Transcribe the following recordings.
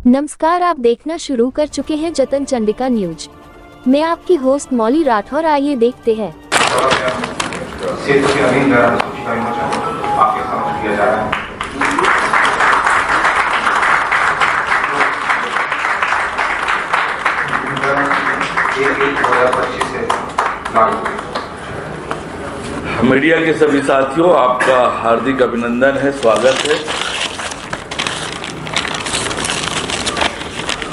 नमस्कार, आप देखना शुरू कर चुके हैं जतन चंडिका न्यूज। मैं आपकी होस्ट मौली राठौर। आइए देखते हैं। मीडिया के सभी साथियों, आपका हार्दिक अभिनंदन है, स्वागत है।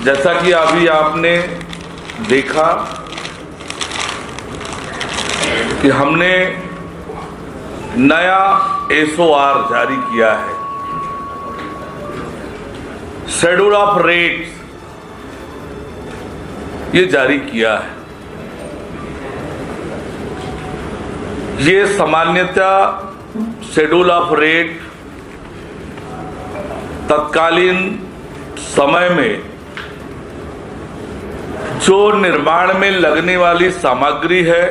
जैसा कि अभी आपने देखा कि हमने नया SOR जारी किया है, शेड्यूल ऑफ रेट्स ये जारी किया है। ये सामान्यतः शेड्यूल ऑफ रेट तत्कालीन समय में जो निर्माण में लगने वाली सामग्री है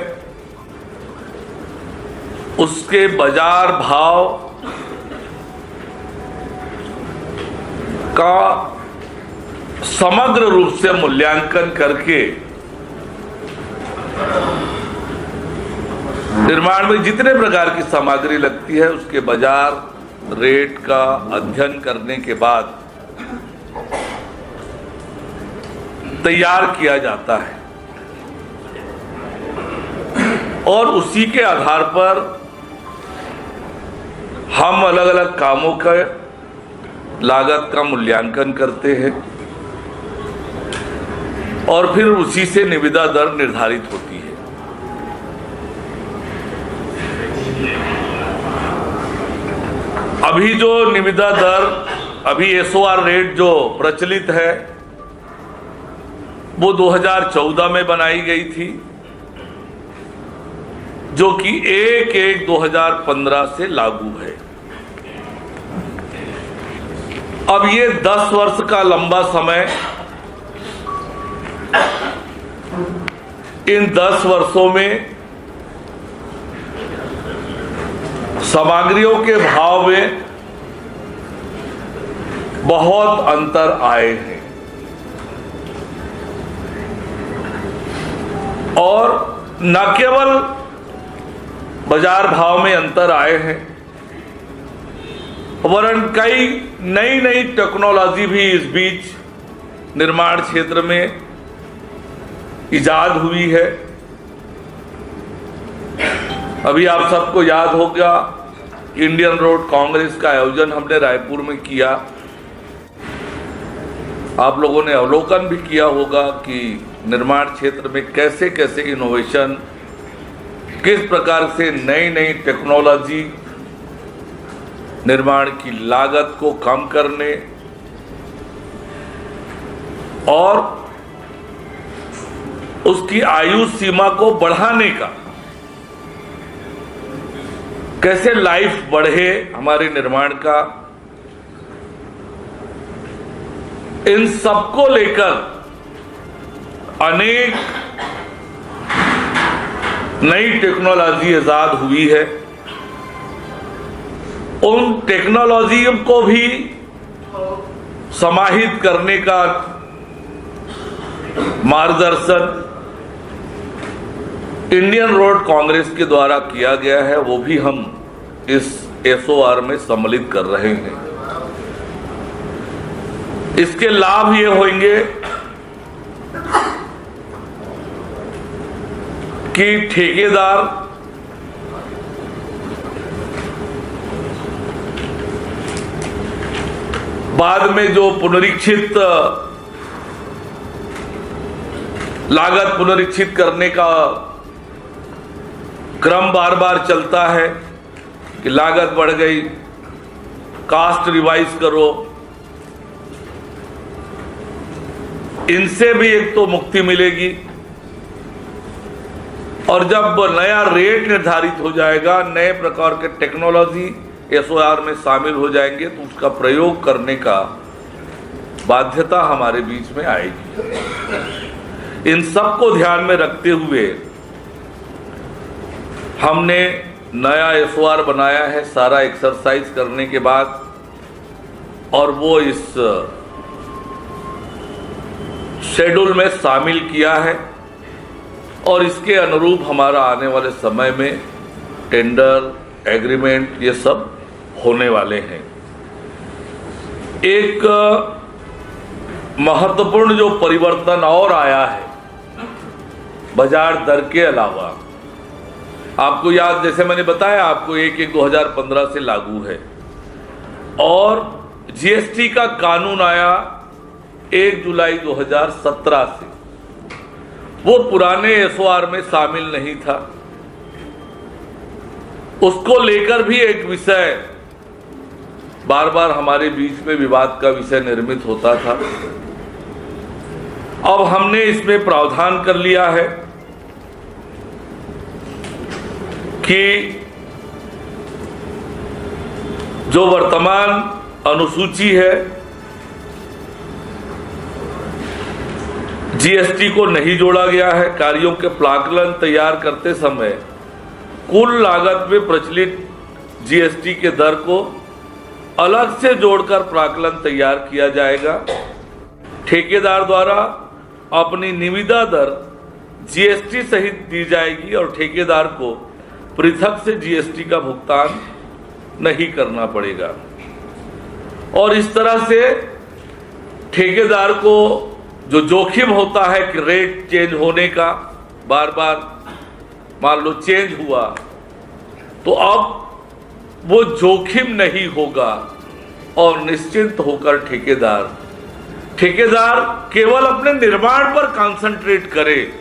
उसके बाजार भाव का समग्र रूप से मूल्यांकन करके निर्माण में जितने प्रकार की सामग्री लगती है उसके बाजार रेट का अध्ययन करने के बाद तैयार किया जाता है और उसी के आधार पर हम अलग अलग कामों का लागत का मूल्यांकन करते हैं और फिर उसी से निविदा दर निर्धारित होती है। अभी जो निविदा दर, अभी SOR रेट जो प्रचलित है वो 2014 में बनाई गई थी, जो कि 1/1/2015 से लागू है। अब ये 10 वर्ष का लंबा समय, इन 10 वर्षों में सामग्रियों के भाव में बहुत अंतर आए हैं और न केवल बाजार भाव में अंतर आए हैं वरन कई नई टेक्नोलॉजी भी इस बीच निर्माण क्षेत्र में इजाद हुई है। अभी आप सबको याद होगा, इंडियन रोड कांग्रेस का आयोजन हमने रायपुर में किया। आप लोगों ने अवलोकन भी किया होगा कि निर्माण क्षेत्र में कैसे कैसे इनोवेशन, किस प्रकार से नई टेक्नोलॉजी निर्माण की लागत को कम करने और उसकी आयु सीमा को बढ़ाने का, कैसे लाइफ बढ़े हमारे निर्माण का, इन सबको लेकर अनेक नई टेक्नोलॉजी इजाद हुई है। उन टेक्नोलॉजी को भी समाहित करने का मार्गदर्शन इंडियन रोड कांग्रेस के द्वारा किया गया है, वो भी हम इस SOR में सम्मिलित कर रहे हैं। इसके लाभ ये होंगे कि ठेकेदार बाद में जो पुनरीक्षित लागत पुनरीक्षित करने का क्रम बार बार चलता है कि लागत बढ़ गई, कास्ट रिवाइज करो, इनसे भी एक तो मुक्ति मिलेगी और जब नया रेट निर्धारित हो जाएगा, नए प्रकार के टेक्नोलॉजी SOR में शामिल हो जाएंगे तो उसका प्रयोग करने का बाध्यता हमारे बीच में आएगी। इन सब को ध्यान में रखते हुए हमने नया SOR बनाया है, सारा एक्सरसाइज करने के बाद, और वो इस शेड्यूल में शामिल किया है और इसके अनुरूप हमारा आने वाले समय में टेंडर, एग्रीमेंट ये सब होने वाले हैं। एक महत्वपूर्ण जो परिवर्तन और आया है बाजार दर के अलावा, आपको याद, जैसे मैंने बताया आपको, 1/1/2015 से लागू है और जीएसटी का कानून आया 1 जुलाई 2017 से। वो पुराने एसओआर में शामिल नहीं था। उसको लेकर भी एक विषय बार बार हमारे बीच में विवाद का विषय निर्मित होता था। अब हमने इसमें प्रावधान कर लिया है कि जो वर्तमान अनुसूची है जीएसटी को नहीं जोड़ा गया है। कार्यों के प्राक्कलन तैयार करते समय कुल लागत में प्रचलित जीएसटी के दर को अलग से जोड़कर प्राक्कलन तैयार किया जाएगा। ठेकेदार द्वारा अपनी निविदा दर जीएसटी सहित दी जाएगी और ठेकेदार को पृथक से जीएसटी का भुगतान नहीं करना पड़ेगा और इस तरह से ठेकेदार को जो जोखिम होता है कि रेट चेंज होने का, बार बार मान लो चेंज हुआ, तो अब वो जोखिम नहीं होगा और निश्चिंत होकर ठेकेदार केवल अपने निर्माण पर कंसंट्रेट करे।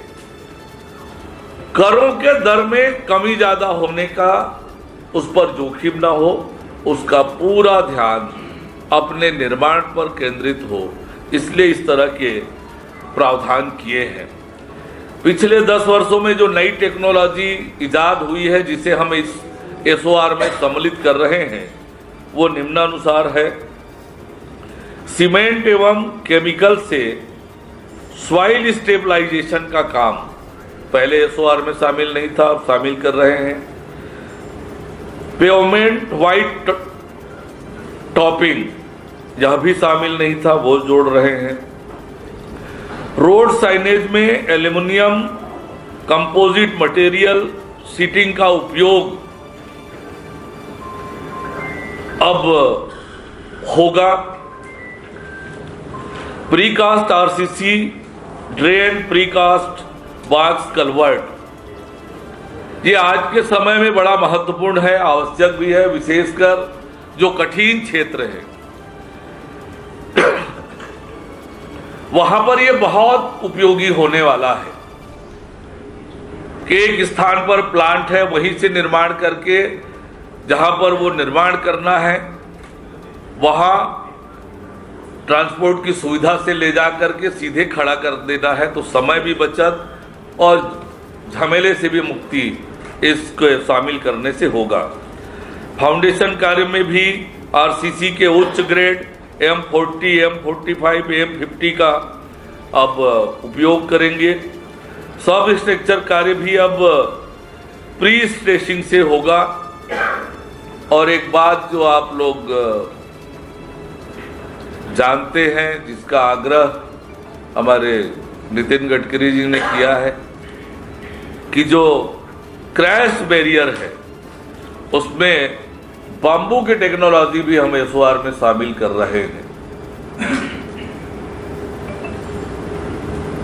करों के दर में कमी ज्यादा होने का उस पर जोखिम ना हो, उसका पूरा ध्यान अपने निर्माण पर केंद्रित हो। इसलिए इस तरह के प्रावधान किए हैं। पिछले 10 वर्षों में जो नई टेक्नोलॉजी इजाद हुई है जिसे हम इस एसओआर में सम्मिलित कर रहे हैं वो निम्नानुसार है। सीमेंट एवं केमिकल से सॉइल स्टेबलाइजेशन का काम पहले एसओआर में शामिल नहीं था, अब शामिल कर रहे हैं। पेवमेंट व्हाइट टॉपिंग यह भी शामिल नहीं था, वो जोड़ रहे हैं। रोड साइनेज में एल्यूमिनियम कंपोजिट मटेरियल सीटिंग का उपयोग अब होगा। Precast RCC drain precast box convert ये आज के समय में बड़ा महत्वपूर्ण है, आवश्यक भी है, विशेषकर जो कठिन क्षेत्र है वहां पर यह बहुत उपयोगी होने वाला है कि एक स्थान पर प्लांट है, वहीं से निर्माण करके जहां पर वो निर्माण करना है वहां ट्रांसपोर्ट की सुविधा से ले जा करके सीधे खड़ा कर देना है, तो समय भी बचत और झमेले से भी मुक्ति इसको शामिल करने से होगा। फाउंडेशन कार्य में भी आरसीसी के उच्च ग्रेड M40, M45, M50 का अब उपयोग करेंगे। सब स्ट्रक्चर कार्य भी अब प्री स्ट्रेसिंग से होगा। और एक बात जो आप लोग जानते हैं, जिसका आग्रह हमारे नितिन गडकरी जी ने किया है कि जो क्रैश बैरियर है उसमें बाम्बू की टेक्नोलॉजी भी हम एसओआर में शामिल कर रहे हैं।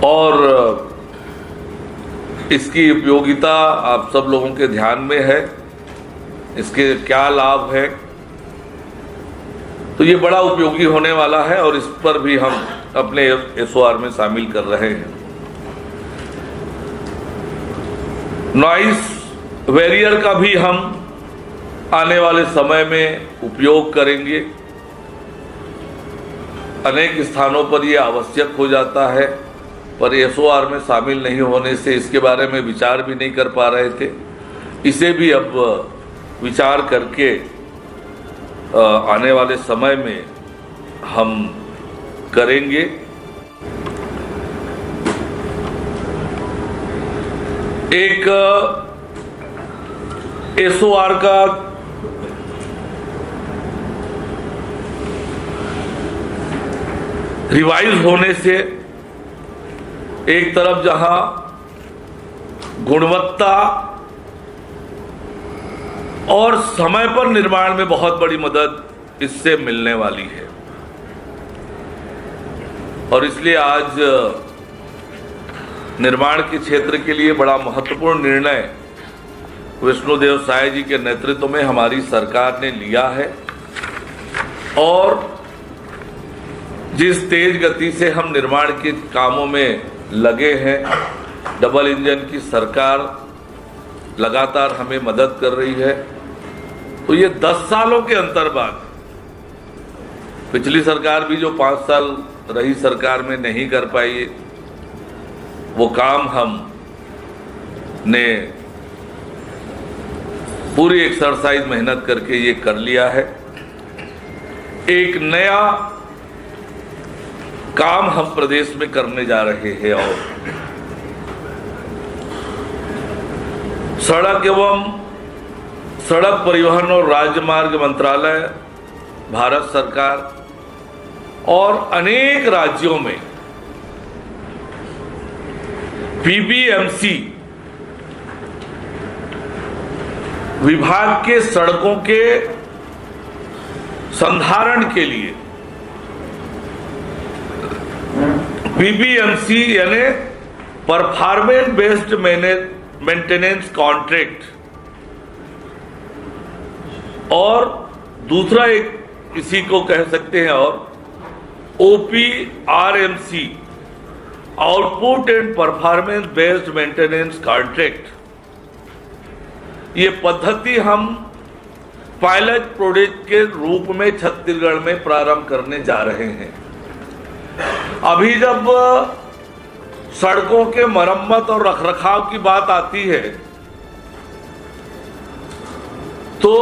और इसकी उपयोगिता आप सब लोगों के ध्यान में है, इसके क्या लाभ है, तो ये बड़ा उपयोगी होने वाला है और इस पर भी हम अपने एसओआर में शामिल कर रहे हैं। नॉइस बैरियर का भी हम आने वाले समय में उपयोग करेंगे। अनेक स्थानों पर यह आवश्यक हो जाता है, पर एसओआर में शामिल नहीं होने से इसके बारे में विचार भी नहीं कर पा रहे थे। इसे भी अब विचार करके आने वाले समय में हम करेंगे। एक एसओआर का रिवाइज होने से एक तरफ जहां गुणवत्ता और समय पर निर्माण में बहुत बड़ी मदद इससे मिलने वाली है, और इसलिए आज निर्माण के क्षेत्र के लिए बड़ा महत्वपूर्ण निर्णय विष्णुदेव साय जी के नेतृत्व में हमारी सरकार ने लिया है। और जिस तेज गति से हम निर्माण के कामों में लगे हैं, डबल इंजन की सरकार लगातार हमें मदद कर रही है। तो ये 10 सालों के अंतर बाद, पिछली सरकार भी जो 5 साल रही सरकार में नहीं कर पाई, वो काम हम ने पूरी एक्सरसाइज मेहनत करके ये कर लिया है। एक नया काम हम प्रदेश में करने जा रहे हैं, और सड़क एवं सड़क परिवहन और राजमार्ग मंत्रालय, भारत सरकार और अनेक राज्यों में पीबीएमसी विभाग के सड़कों के संधारण के लिए, पीबीएमसी यानी परफॉर्मेंस बेस्ड मेंटेनेंस कॉन्ट्रैक्ट, और दूसरा एक इसी को कह सकते हैं और OPRMC, output and performance based maintenance contract, ये पद्धति हम पायलट प्रोजेक्ट के रूप में छत्तीसगढ़ में प्रारंभ करने जा रहे हैं। अभी जब सड़कों के मरम्मत और रखरखाव की बात आती है तो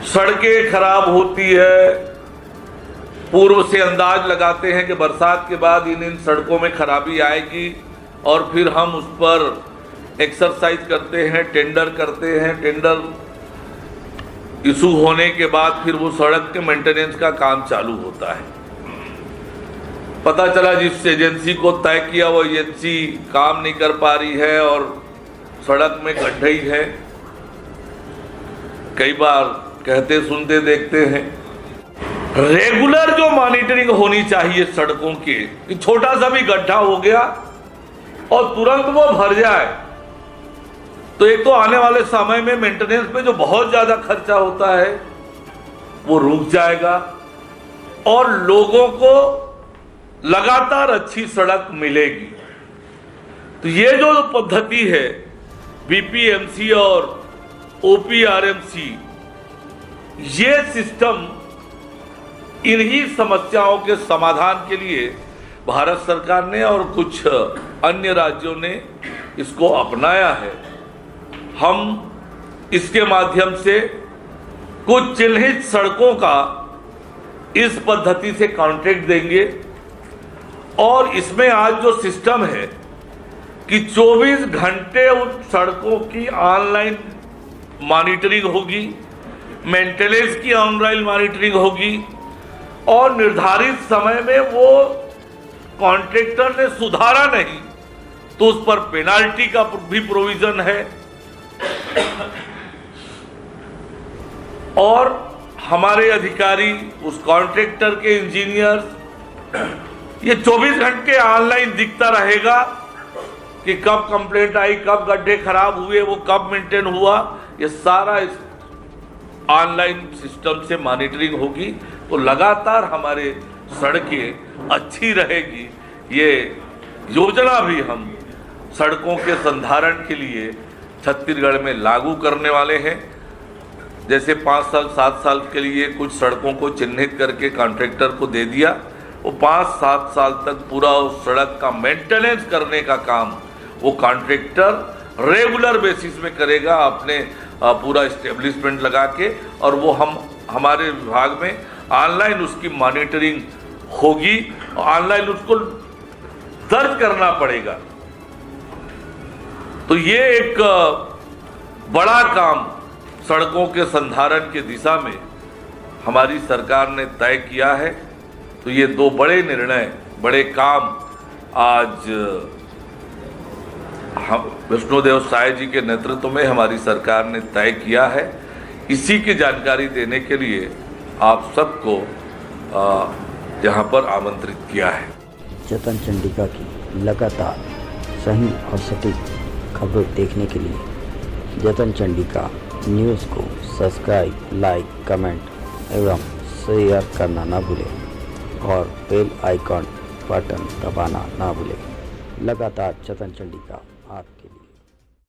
सड़कें खराब होती है, पूर्व से अंदाज लगाते हैं कि बरसात के बाद इन सड़कों में खराबी आएगी, और फिर हम उस पर एक्सरसाइज करते हैं, टेंडर करते हैं। टेंडर इशू होने के बाद फिर वो सड़क के मेंटेनेंस का काम चालू होता है। पता चला जिस एजेंसी को तय किया वो एजेंसी काम नहीं कर पा रही है और सड़क में गड्ढे ही है। कई बार कहते सुनते देखते हैं। रेगुलर जो मॉनिटरिंग होनी चाहिए सड़कों की, कि छोटा सा भी गड्ढा हो गया और तुरंत वो भर जाए, तो एक तो आने वाले समय में मेंटेनेंस पे जो बहुत ज्यादा खर्चा होता है वो रुक जाएगा और लोगों को लगातार अच्छी सड़क मिलेगी। तो ये जो पद्धति है बीपीएमसी और ओपीआरएमसी, ये सिस्टम इन्हीं समस्याओं के समाधान के लिए भारत सरकार ने और कुछ अन्य राज्यों ने इसको अपनाया है। हम इसके माध्यम से कुछ चिन्हित सड़कों का इस पद्धति से कॉन्ट्रैक्ट देंगे और इसमें आज जो सिस्टम है कि 24 घंटे उन सड़कों की ऑनलाइन मॉनिटरिंग होगी, मेंटेनेंस की ऑनलाइन मॉनिटरिंग होगी और निर्धारित समय में वो कॉन्ट्रैक्टर ने सुधारा नहीं तो उस पर पेनाल्टी का भी प्रोविजन है। और हमारे अधिकारी, उस कॉन्ट्रैक्टर के इंजीनियर, ये 24 घंटे ऑनलाइन दिखता रहेगा कि कब कंप्लेंट आई, कब गड्ढे खराब हुए, वो कब मेंटेन हुआ, ये सारा इस ऑनलाइन सिस्टम से मॉनिटरिंग होगी। तो लगातार हमारे सड़कें अच्छी रहेगी। ये योजना भी हम सड़कों के संधारण के लिए छत्तीसगढ़ में लागू करने वाले हैं। जैसे 5 साल 7 साल के लिए कुछ सड़कों को चिन्हित करके कॉन्ट्रैक्टर को दे दिया, वो 5-7 साल तक पूरा उस सड़क का मेंटेनेंस करने का काम वो कॉन्ट्रैक्टर रेगुलर बेसिस में करेगा, अपने पूरा एस्टेब्लिशमेंट लगा के, और वो हमारे विभाग में ऑनलाइन उसकी मॉनिटरिंग होगी, ऑनलाइन उसको दर्ज करना पड़ेगा। तो ये एक बड़ा काम सड़कों के संधारण की दिशा में हमारी सरकार ने तय किया है। तो ये 2 बड़े निर्णय, बड़े काम आज हम विष्णुदेव साय जी के नेतृत्व में हमारी सरकार ने तय किया है। इसी की जानकारी देने के लिए आप सबको यहाँ पर आमंत्रित किया है। जतन चंडिका की लगातार सही और सटीक खबरें देखने के लिए जतन चंडिका न्यूज़ को सब्सक्राइब, लाइक, कमेंट एवं शेयर करना ना भूलें और बेल आइकॉन बटन दबाना ना भूलें। लगातार जतन चंडिका।